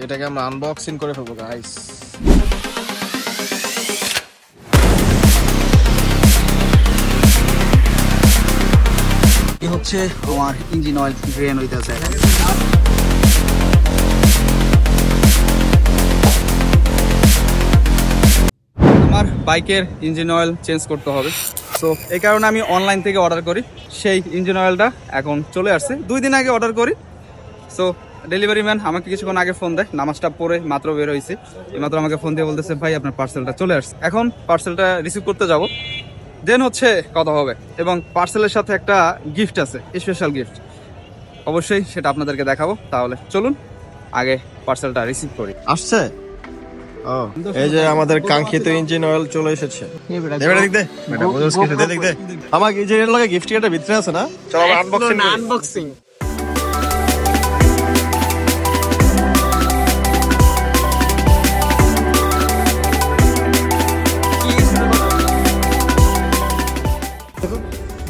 এটাকে আমরা আনবক্সিং করে ফেলবো গাইস। এই হচ্ছে আমার ইঞ্জিন অয়েল ড্রেন হইতেছে। আমার বাইকের ইঞ্জিন অয়েল চেঞ্জ করতে হবে, সো এই কারণে আমি অনলাইন থেকে অর্ডার করি। সেই ইঞ্জিন অয়েলটা এখন চলে আসছে, 2 দিন আগে অর্ডার করি। সো ডেলিভারি ম্যান আমাকে কিছুক্ষণ আগে ফোন দেয়, নামাজটা পরে মাত্র বের হয়েছে, এইমাত্র আমাকে ফোন দিয়ে বলতেছে ভাই আপনার পার্সেলটা চলে আসছে। এখন পার্সেলটা রিসিভ করতে যাব, দেন হচ্ছে কথা হবে। এবং পার্সেলের সাথে একটা গিফট আছে, স্পেশাল গিফট, অবশ্যই সেটা আপনাদেরকে দেখাবো। তাহলে চলুন আগে পার্সেলটা রিসিভ করি। আসছে এই যে আমাদের কাঙ্ক্ষিত ইঞ্জিন অয়েল চলে এসেছে। আমাকে এই যে এর লগে গিফট একটা ভিতরে আছে না, চলো আমরা আনবক্সিং।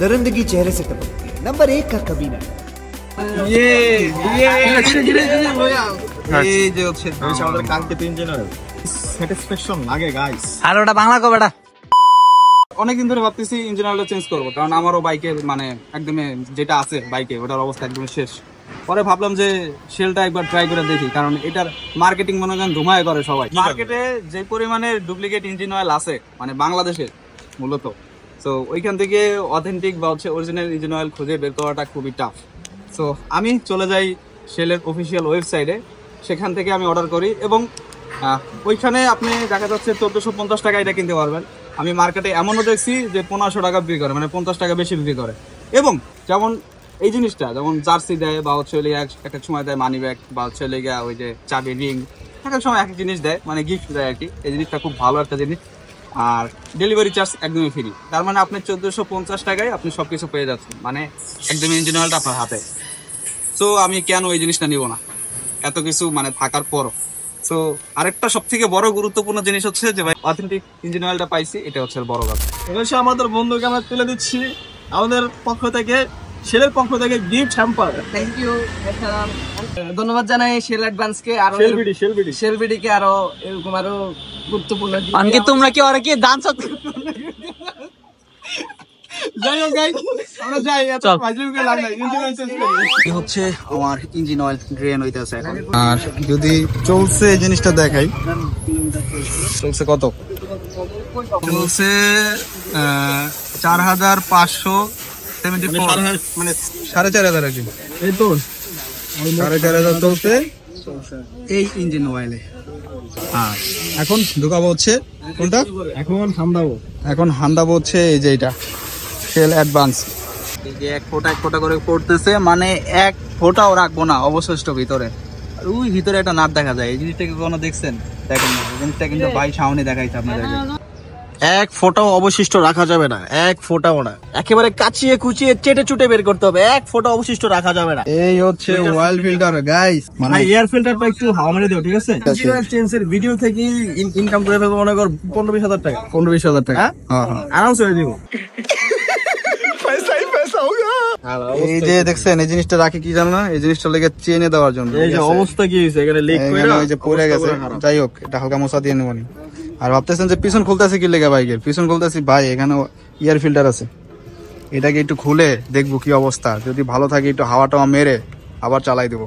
दरिंदगी चेहरे से टपकती है, नंबर 1 का कमीना। এই যে হচ্ছে আমাদের কাঙ্ক্ষিত ইঞ্জিন অয়েল, স্যাটিসফ্যাকশন লাগে গাইস। আর ওটা বাংলা কবেটা? অনেকদিন ধরে ভাবতেছি ইঞ্জিন অয়েলটা চেঞ্জ করবো, কারণ আমারও বাইকের মানে একদমই যেটা আছে বাইকে ওটার অবস্থা একদম শেষ। পরে ভাবলাম যে শেলটা একবার ট্রাই করে দেখি, কারণ এটার মার্কেটিং মনে করেন ধুমায় করে সবাই। মার্কেটে যে পরিমাণে ডুপ্লিকেট ইঞ্জিন অয়েল আছে মানে বাংলাদেশে মূলত, সো ওইখান থেকে অথেন্টিক বা হচ্ছে অরিজিনাল ইঞ্জিন অয়েল খুঁজে বের করাটা খুবই টাফ। সো আমি চলে যাই শেলের অফিসিয়াল ওয়েবসাইটে, সেখান থেকে আমি অর্ডার করি এবং ওইখানে আপনি দেখা যাচ্ছে 1450 টাকা এটা কিনতে পারবেন। আমি মার্কেটে এমনও দেখছি যে 1500 টাকা বিক্রি করে, মানে 50 টাকা বেশি বিক্রি করে। এবং যেমন এই জিনিসটা যেমন জার্সি দেয় বা হচ্ছে একটা সময় দেয় মানি ব্যাগ বা হচ্ছে ওই যে চাবি রিং, এক এক সময় এক এক জিনিস দেয়, মানে গিফট দেয় আর কি। এই জিনিসটা খুব ভালো একটা জিনিস। আর ডেলিভারি চার্জ একদমই ফ্রি, তার মানে আপনি 1450 টাকায় আপনি সবকিছু পেয়ে যাচ্ছেন, মানে একদমই ইঞ্জিন অয়েলটা আপনার হাতে। সো আমি কেন এই জিনিসটা নিব না এত কিছু মানে থাকার পরও। সো আরেকটা সব থেকে বড় গুরুত্বপূর্ণ জিনিস হচ্ছে যে ভাই অথেন্টিক ইঞ্জিন অয়েলটা পাইছি, এটা হচ্ছে বড় কথা। অবশ্যই আমাদের বন্ধুকে আমরা তুলে দিচ্ছি আমাদের পক্ষ থেকে, শেলের পক্ষ থেকে গিফট হ্যাম্পার। থ্যাংক ইউ, ধন্যবাদ জানাই শেল অ্যাডভান্সকে আর শেলবিডিকে আরো এরকম আরো গুরুত্বপূর্ণ। আনকি তোমরা কি আর কি ডান্স যাই হোক গাইস, আমরা যাই, এত ফাজলিমকে লাগ নাই, ইঞ্জিন অয়েল চেঞ্জ করি। এই হচ্ছে আমার ইঞ্জিন অয়েল ড্রেন হইতাছে এখন। আর যদি চলছে এই জিনিসটা দেখাই, চলছে কত চলছে 4574, মানে 4500 আর কি। এই তো 4500 চলছে এই ইঞ্জিন অয়েলে। আর এখন ঢুকাবো হচ্ছে কোনটা, এখন হান্দাবো হচ্ছে এই যে এটা শেল অ্যাডভান্স। এই যে এক ফোঁটা করে পড়তেছে, মানে এক ফোঁটাও রাখবো না অবশিষ্ট ভিতরে। আর ওই ভিতরে একটা নাট দেখা যায়, এই জিনিসটাকে কখনো দেখছেন? দেখেন না, এই জিনিসটা কিন্তু ভাই সামনে দেখাইছে আপনাদেরকে। এক ফোঁটাও অবশিষ্ট রাখা যাবে না, এক ফোঁটাও না, একেবারে কাচিয়ে কুচিয়ে চেটে চুটে বের করতে হবে, এক ফোঁটা অবশিষ্ট রাখা যাবে না। এই হচ্ছে অয়েল ফিল্টার গাইস, মানে এয়ার ফিল্টারটা একটু হাওয়া মেরে দিও, ঠিক আছে? ইঞ্জিন অয়েল চেঞ্জের ভিডিও থেকে ইনকাম করে ফেলবো মনে কর 15-20 হাজার টাকা। 15-20 হাজার টাকা, হ্যাঁ হ্যাঁ আরামসে হয়ে দিব। এই যে দেখছেন এই জিনিসটা রাখি কি জানো না, এই জিনিসটা লেগে চেনে দেওয়ার জন্য। এই যে অবস্থা কি হইছে, এখানে লিক কইরা ওই যে পড়ে গেছে। যাই হোক, এটা হালকা মোছা দিয়ে নেবনি। আর ভাবতেছেন যে পিছন খুলতেছে কি লেগে, বাইকের পিছন খুলতেছি ভাই, এখানে এয়ার ফিল্টার আছে, এটাকে একটু খুলে দেখবো কি অবস্থা। যদি ভালো থাকে একটু হাওয়া টাওয়া মেরে আবার চালাই দেবো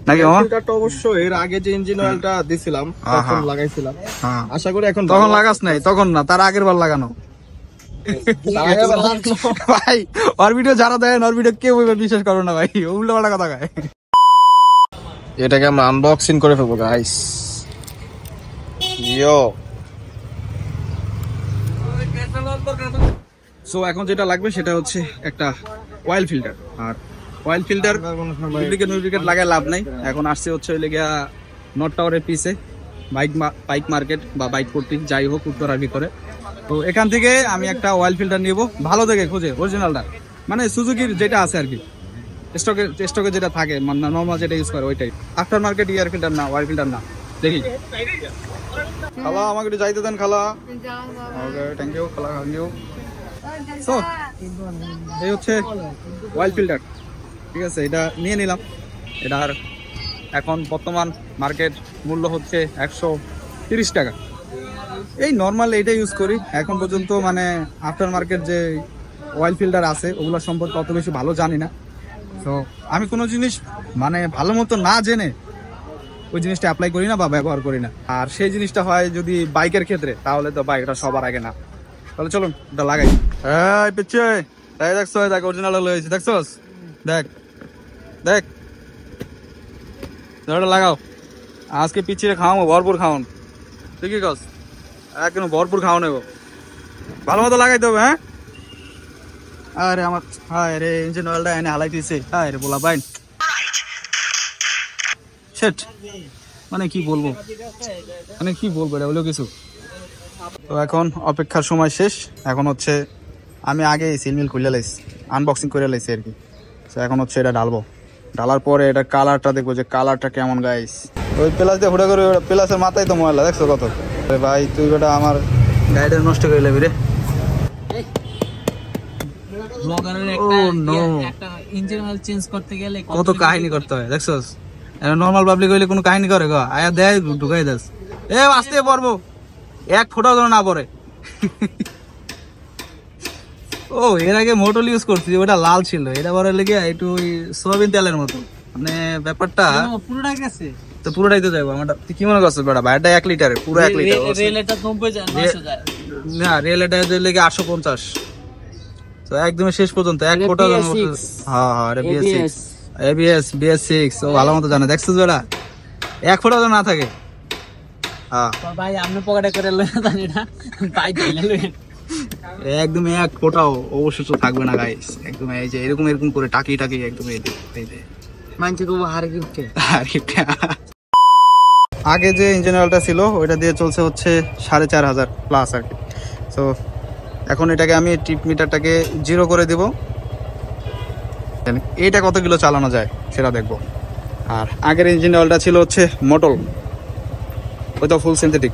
নাকি মামা? ফিল্টারটা অবশ্য এর আগে যে ইঞ্জিন অয়েলটা দিছিলাম তখন লাগাইছিলাম, হ্যাঁ আশা করি এখন তখন লাগাস নাই, তখন না, তার আগের বার লাগানো। ভাই ওর ভিডিও যারা দেয় ওর ভিডিও কেউ বিশ্বাস করো না ভাই, উল্টো পাল্টা কথা গায়। এটাকে আমরা আনবক্সিং করে ফেলবো গাইস। সো এখন যেটা লাগবে সেটা হচ্ছে একটা অয়েল ফিল্টার। আর অয়েল ফিল্টার ডুপ্লিকেট লাগায় লাভ নাই। এখন আসছে হচ্ছে ওই লেগে নর্থ টাওয়ারের পিছে বাইক মার্কেট বা বাইক পট্টি যাই হোক উত্তরার ভিতরে। তো এখান থেকে আমি একটা অয়েল ফিল্টার নিব ভালো দেখে খুঁজে, অরিজিনালটা, মানে সুজুকির যেটা আছে আর কি, স্টকে যেটা থাকে, মানে নর্মাল যেটা ইউজ করে ওইটাই। আফটার মার্কেট এয়ার ফিল্টার না, অয়েল ফিল্টার না। দেখি খালা আমাকে একটু যাইতে দেন খালা। ওকে থ্যাংক ইউ খালা, থ্যাংক ইউ। সো এই হচ্ছে অয়েল ফিল্টার, ঠিক আছে, এটা নিয়ে নিলাম। এটার এখন বর্তমান মার্কেট মূল্য হচ্ছে 130 টাকা। এই নর্মাল এটা ইউজ করি এখন পর্যন্ত, মানে আফটার মার্কেট যে অয়েল ফিল্টার আছে ওগুলো সম্পর্কে অত বেশি ভালো জানি না। তো আমি কোনো জিনিস মানে ভালো মতো না জেনে ওই জিনিসটা অ্যাপ্লাই করি না বা ব্যবহার করি না। আর সেই জিনিসটা হয় যদি বাইকের ক্ষেত্রে, তাহলে তো বাইকটা সবার আগে না। তাহলে চলুন এটা লাগাই। এই পিচ্ছে তাই দেখছো, দেখ অরিজিনাল লয়েছে, দেখছোস? দেখ দেখ ওটা লাগাও। আজকে পিছিয়ে খাওয়াবো, ভরপুর খাওয়ান। তুই কি কস? একদম ভরপুর খাওয়া নেবো, ভালো মতো লাগাইতে হবে। হ্যাঁ, আরে আমার হায় রে, ইঞ্জিন অয়েলটা এনে হালাই দিয়েছে। হায় রে বলা ভাই, শেট মানে কি বলবো, এটা হলো কিছু। তো এখন অপেক্ষার সময় শেষ। এখন হচ্ছে আমি আগে সিলমিল খুলে লাইছি, আনবক্সিং করে লাইছি আর কি। তো এখন হচ্ছে এটা ঢালবো, ঢালার পরে এটা কালারটা দেখবো যে কালারটা কেমন গাইস। ওই প্লাস দিয়ে হুড়া করে, প্লাসের মাথায় তো ময়লা, দেখছো কত? আরে ভাই তুই বেটা আমার গাড়িটা নষ্ট করে নেবি রে। কত কাহিনী করতে হয় দেখছোস? নর্মাল পাবলিক হইলে কোনো কাহিনী করে গো, আয়া দেয় ঢুকাই দাস। এ আসতে পারবো, এক ফোটাও যেন না পড়ে। ও এর আগে মোটল ইউজ করছি, ওটা লাল ছিল, এটা বড় লেগে একটু সোয়াবিন তেলের মতো, মানে ব্যাপারটা পুরোটাই গেছে। তো পুরোটাই তো যাবো আমারটা। তুই কি মনে করছিস বেটা? ভাইটা 1 লিটারে, পুরো 1 লিটার। না রেল এটা লেগে 850। তো একদম শেষ পর্যন্ত এক ফোটা। হ্যাঁ হ্যাঁ, ABS6 ও ভালো মতো জানে, দেখছিস বেটা? এক ফোটা যেন না থাকে। হ্যাঁ ভাই, আপনি পকেটে করে জানি না, একদম এক ফোটাও অবশিষ্ট থাকবে না গাইস। একদম এই যে এরকম করে টাকি একদম এই যে মানছি খুব আগে যে ইঞ্জিন অয়েলটা ছিল ওইটা দিয়ে চলছে হচ্ছে 4500 প্লাস আর কি। তো এখন এটাকে আমি টিপ মিটারটাকে 0 করে দিব, এইটা কত কিলো চালানো যায় সেটা দেখবো। আর আগের ইঞ্জিন অয়েলটা ছিল হচ্ছে মোটল, ওইটা ফুল সিনথেটিক,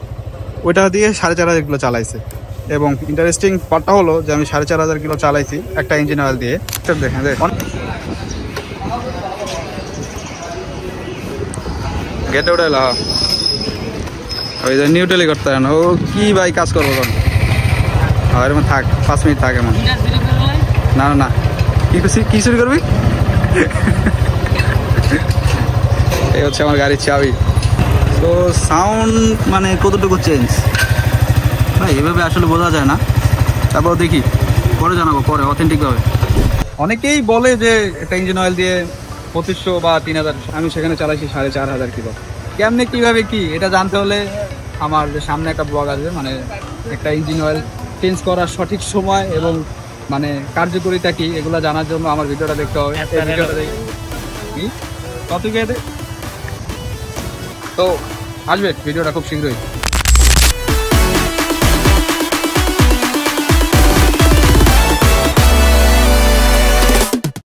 ওইটা দিয়ে 4500 কিলো চালাইছে। এবং ইন্টারেস্টিং পার্টটা হলো যে আমি 4500 কিলো চালাইছি একটা ইঞ্জিন অয়েল দিয়ে। দেখেন গেটে উঠাইল, ওই যে নিউট্রালি করতে হয় না, ও কি ভাই কাজ করবো তখন। আর এমন থাক 5 মিনিট থাক এমন। না না না, কি চুরি করবি? এই হচ্ছে আমার গাড়ির চাবি। তো সাউন্ড মানে কতটুকু চেঞ্জ ভাই এভাবে আসলে বোঝা যায় না, তারপর দেখি পরে জানাবো, পরে অথেন্টিকভাবে। অনেকেই বলে যে একটা ইঞ্জিন অয়েল দিয়ে 2500 বা 3000, আমি সেখানে চালাইছি 4500 কিলো। কেমনে কিভাবে কি এটা জানতে হলে আমার সামনে একটা ব্লগ আসবে, মানে একটা ইঞ্জিন অয়েল চেঞ্জ করার সঠিক সময় এবং মানে কার্যকরিতা কি এগুলো জানার জন্য আমার ভিডিওটা দেখতে হবে। কত তো আসবে ভিডিওটা খুব শীঘ্রই।